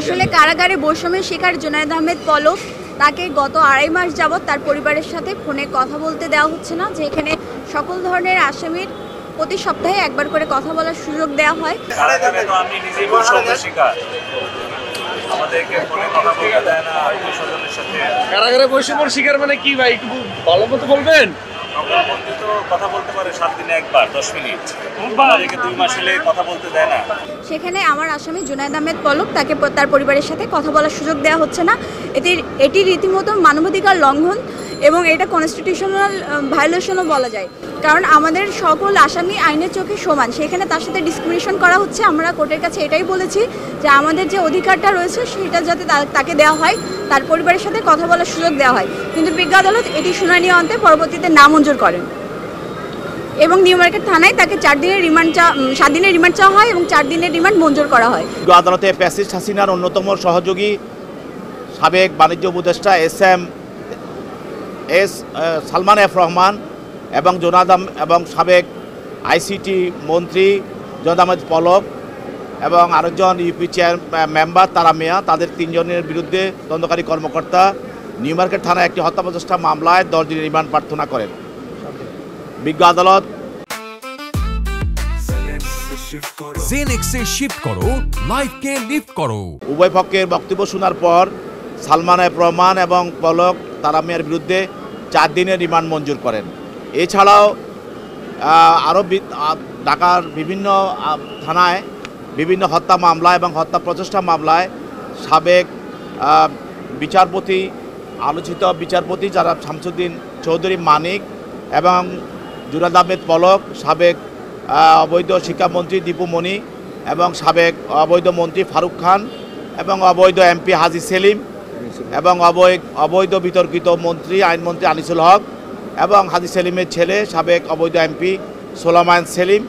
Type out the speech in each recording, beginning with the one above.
আসলে কারাগারে বৈষম্যের শিকার জুনায়েদ আহমেদ পলক তাকে গত 2.5 মাস যাবৎ তার পরিবারের সাথে ফোনে কথা বলতে দেওয়া হচ্ছে না, যে এখানে সকল ধরনের আসামির প্রতি সপ্তাহে একবার করে কথা বলার সুযোগ দেওয়া হয়। আমি নিজেই বৈষম্যের শিকার, আমাদেরকে ফোনে কথা বলতে দেয় না আত্মীয়-স্বজনের সাথে। কারাগারে বৈষম্যের শিকার মানে কি ভাই, একটু ভালো মতো বলবেন? নকলবন্দি তো কথা বলতে পারে 7 দিনে একবার 10 মিনিট, আমাদেরকে 2 মাস হলে কথা বলতে দেয় না। সেখানে আমার আসামি জুনায়েদ আহমেদ পলক তাকে তার পরিবারের সাথে কথা বলার সুযোগ দেওয়া হচ্ছে না। এটি রীতিমতো মানবাধিকার লঙ্ঘন এবং এটা কনস্টিটিউশনাল ভায়োলেশনও বলা যায়, কারণ আমাদের সকল আসামি আইনের চোখে সমান, সেখানে তার সাথে ডিসক্রিমিনেশন করা হচ্ছে। আমরা কোর্টের কাছে এটাই বলেছি যে আমাদের যে অধিকারটা রয়েছে সেটা যাতে তাকে দেওয়া হয়, তার পরিবারের সাথে কথা বলার সুযোগ দেওয়া হয়। কিন্তু বিজ্ঞ আদালত এটি শুনানি অন্তে পরবর্তীতে নামঞ্জুর করেন এবং নিউ মার্কেট থানায় তাকে 7 দিনের রিমান্ড চাওয়া হয় এবং 4 দিনের রিমান্ড মঞ্জুর করা হয়। আদালতে ফ্যাসিস্ট হাসিনার অন্যতম সহযোগী সাবেক বাণিজ্য উপদেষ্টা সালমান এফ রহমান এবং এবং সাবেক আইসিটি মন্ত্রী জুনায়েদ আহমেদ পলক এবং আরেকজন ইউপি চেয়ার মেম্বার তারা মিয়া, তাদের 3 জনের বিরুদ্ধে তদন্তকারী কর্মকর্তা নিউ মার্কেট থানায় একটি হত্যা প্রচেষ্টা মামলায় 10 দিনের রিমান্ড প্রার্থনা করেন। বিজ্ঞ আদালত জেনেক্সে শিফট করো, লাইফকে লিফট করো। উভয় পক্ষের বক্তব্য শোনার পর সালমান এফ রহমান এবং পলক তারা মিয়ার বিরুদ্ধে 4 দিনের রিমান্ড মঞ্জুর করেন। এছাড়াও আরও ঢাকার বিভিন্ন থানায় বিভিন্ন হত্যা মামলা এবং হত্যা প্রচেষ্টা মামলায় সাবেক আলোচিত বিচারপতি যারা শামসুদ্দিন চৌধুরী মানিক এবং জুনায়েদ আহমেদ পলক, সাবেক অবৈধ শিক্ষামন্ত্রী দীপু মনি এবং সাবেক অবৈধ মন্ত্রী ফারুক খান এবং অবৈধ এমপি হাজি সেলিম এবং অবৈধ বিতর্কিত আইনমন্ত্রী আনিসুল হক এবং হাজি সেলিমের ছেলে সাবেক অবৈধ এমপি সোলাইমান সেলিম,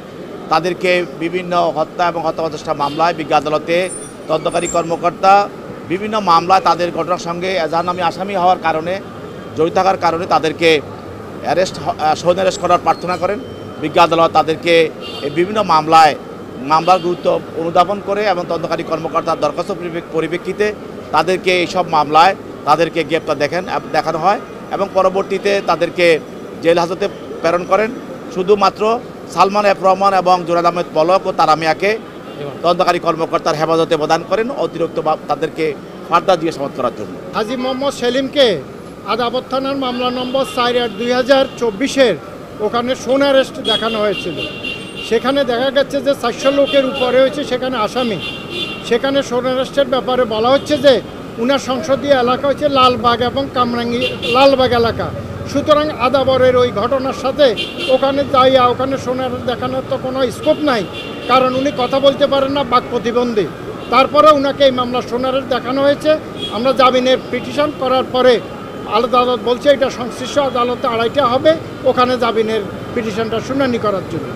তাদেরকে বিভিন্ন হত্যা এবং হত্যা প্রচেষ্টা মামলায় বিজ্ঞ আদালতে তদন্তকারী কর্মকর্তা বিভিন্ন মামলায় তাদের ঘটনার সঙ্গে এজাহারনামী আসামি হওয়ার কারণে জড়িত থাকার কারণে তাদেরকে সহজ অ্যারেস্ট করার প্রার্থনা করেন। বিজ্ঞ আদালত তাদেরকে বিভিন্ন মামলার গুরুত্ব অনুধাবন করে এবং তদন্তকারী কর্মকর্তার দরখাস্ত পরিপ্রেক্ষিতে তাদেরকে এইসব মামলায় তাদেরকে গ্রেপ্তার দেখানো হয় এবং পরবর্তীতে তাদেরকে জেল হাজতে প্রেরণ করেন। শুধুমাত্র সালমান এফ রহমান এবং জুনায়েদ আহমেদ পলক ও তারা মিয়াকে তদন্তকারী কর্মকর্তার হেফাজতে প্রদান করেন অতিরিক্ত তাদেরকে ফার্দার জিজ্ঞাসাবাদ করার জন্য। হাজি মোহাম্মদ সেলিমকে আদাবর থানার মামলা নম্বর 4/2024 ওখানে সোন অ্যারেস্ট দেখানো হয়েছিল। সেখানে দেখা গেছে যে 400 লোকের উপরে হয়েছে সেখানে আসামি। সেখানে সোন অ্যারেস্টের ব্যাপারে বলা হচ্ছে যে উনার সংসদীয় এলাকা হচ্ছে লালবাগ এবং লালবাগ এলাকা। সুতরাং আদাবরের ওই ঘটনার সাথে ওখানে ওখানে সোন অ্যারেস্ট দেখানোর তো কোনো স্কোপ নাই, কারণ উনি কথা বলতে পারেন না, বাক প্রতিবন্ধী। তারপরে উনাকে এই মামলা সোন অ্যারেস্ট দেখানো হয়েছে। আমরা জামিনের পিটিশন করার পরে আদালত বলছে এটা সংশ্লিষ্ট আদালতে 2:30টা হবে ওখানে জামিনের পিটিশনটা শুনানি করার জন্য।